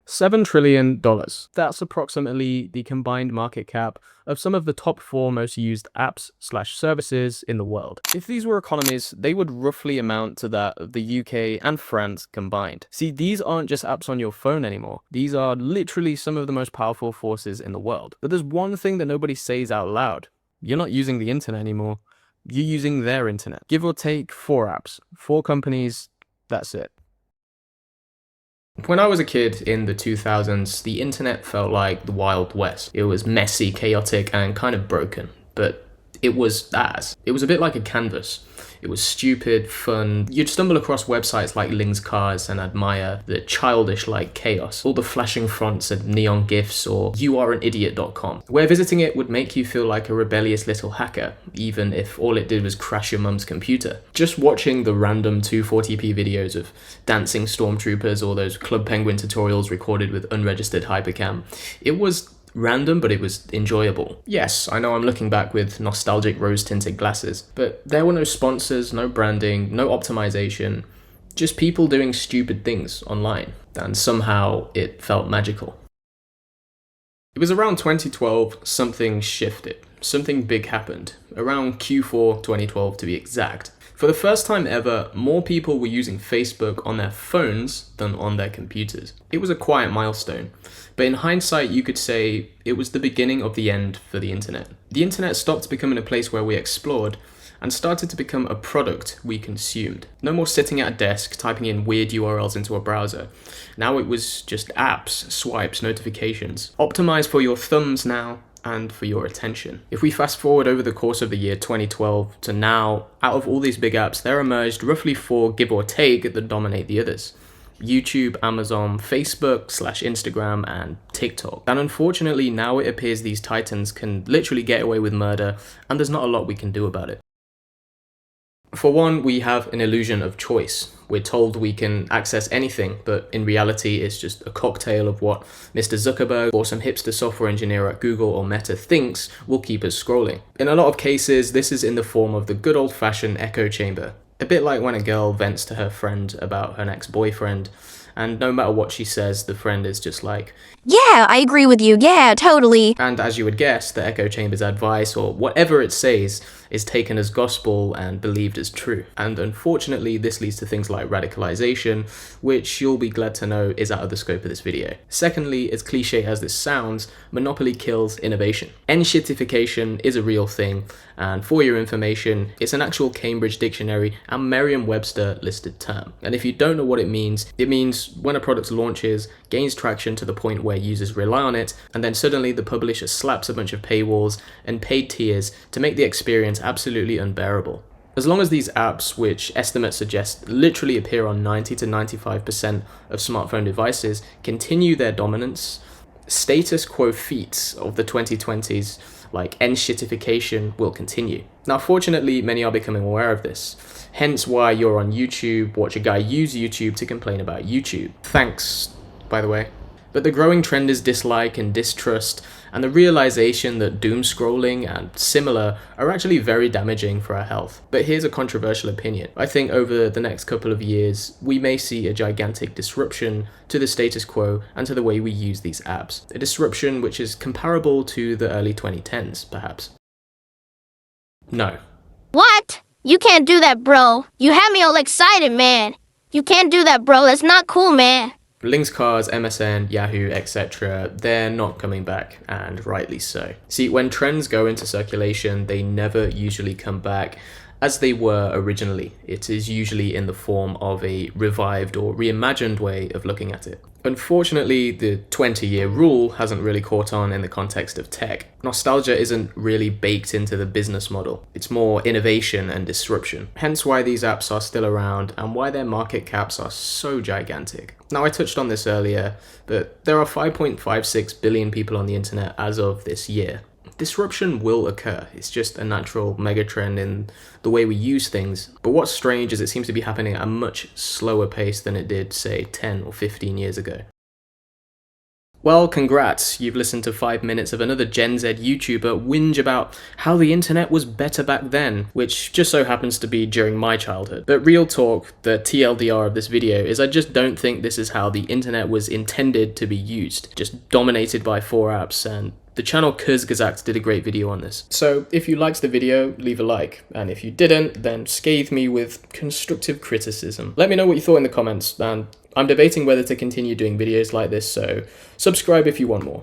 $7 trillion. That's approximately the combined market cap of some of the top 4 most used apps/services in the world. If these were economies, they would roughly amount to that of the UK and France combined. See, these aren't just apps on your phone anymore. These are literally some of the most powerful forces in the world. But there's one thing that nobody says out loud. You're not using the internet anymore. You're using their internet. Give or take 4 apps, 4 companies, that's it. When I was a kid in the 2000s, the internet felt like the Wild West. It was messy, chaotic, and kind of broken, but it was ours. It was a bit like a canvas. It was stupid, fun. You'd stumble across websites like Ling's Cars and admire the childish-like chaos, all the flashing fonts and neon gifs, or youareanidiot.com, where visiting it would make you feel like a rebellious little hacker, even if all it did was crash your mum's computer. Just watching the random 240p videos of dancing stormtroopers or those Club Penguin tutorials recorded with unregistered hypercam, it was random, but it was enjoyable. Yes, I know I'm looking back with nostalgic rose-tinted glasses, but there were no sponsors, no branding, no optimization, just people doing stupid things online, and somehow it felt magical. It was around 2012, something shifted. Something big happened, around Q4 2012 to be exact. For the first time ever, more people were using Facebook on their phones than on their computers. It was a quiet milestone, but in hindsight you could say it was the beginning of the end for the internet. The internet stopped becoming a place where we explored and started to become a product we consumed. No more sitting at a desk typing in weird URLs into a browser. Now it was just apps, swipes, notifications. Optimized for your thumbs now, and for your attention. If we fast forward over the course of the year 2012 to now, out of all these big apps, there emerged roughly 4, give or take, that dominate the others. YouTube, Amazon, Facebook/Instagram, and TikTok. And unfortunately, now it appears these titans can literally get away with murder, and there's not a lot we can do about it. For one, we have an illusion of choice. We're told we can access anything, but in reality it's just a cocktail of what Mr. Zuckerberg or some hipster software engineer at Google or Meta thinks will keep us scrolling. In a lot of cases, this is in the form of the good old-fashioned echo chamber. A bit like when a girl vents to her friend about her ex-boyfriend, and no matter what she says, the friend is just like, "Yeah, I agree with you. Yeah, totally." And as you would guess, the echo chamber's advice, or whatever it says, is taken as gospel and believed as true. And unfortunately, this leads to things like radicalization, which you'll be glad to know is out of the scope of this video. Secondly, as cliche as this sounds, monopoly kills innovation. Enshittification is a real thing, and for your information, it's an actual Cambridge Dictionary and Merriam-Webster listed term. And if you don't know what it means when a product launches, gains traction to the point where users rely on it, and then suddenly the publisher slaps a bunch of paywalls and paid tiers to make the experience absolutely unbearable. As long as these apps, which estimates suggest literally appear on 90 to 95% of smartphone devices, continue their dominance, status quo feats of the 2020s like enshittification will continue. Now fortunately, many are becoming aware of this, hence why you're on YouTube, watch a guy use YouTube to complain about YouTube. Thanks, by the way. But the growing trend is dislike and distrust, and the realization that doom scrolling and similar are actually very damaging for our health. But here's a controversial opinion. I think over the next couple of years, we may see a gigantic disruption to the status quo and to the way we use these apps. A disruption which is comparable to the early 2010s, perhaps. No. What? You can't do that, bro. You had me all excited, man. You can't do that, bro. That's not cool, man. Ling's Cars, MSN, Yahoo, etc., they're not coming back, and rightly so. See, when trends go into circulation, they never usually come back as they were originally. It is usually in the form of a revived or reimagined way of looking at it. Unfortunately, the 20-year rule hasn't really caught on in the context of tech. Nostalgia isn't really baked into the business model. It's more innovation and disruption. Hence why these apps are still around and why their market caps are so gigantic. Now, I touched on this earlier, but there are 5.56 billion people on the internet as of this year. Disruption will occur. It's just a natural megatrend in the way we use things. But what's strange is it seems to be happening at a much slower pace than it did, say, 10 or 15 years ago. Well, congrats, you've listened to 5 minutes of another Gen Z YouTuber whinge about how the internet was better back then, which just so happens to be during my childhood. But real talk, the TLDR of this video is I just don't think this is how the internet was intended to be used, just dominated by 4 apps, and the channel Kurzgesagt did a great video on this. So if you liked the video, leave a like, and if you didn't, then scathe me with constructive criticism. Let me know what you thought in the comments, and I'm debating whether to continue doing videos like this, so subscribe if you want more.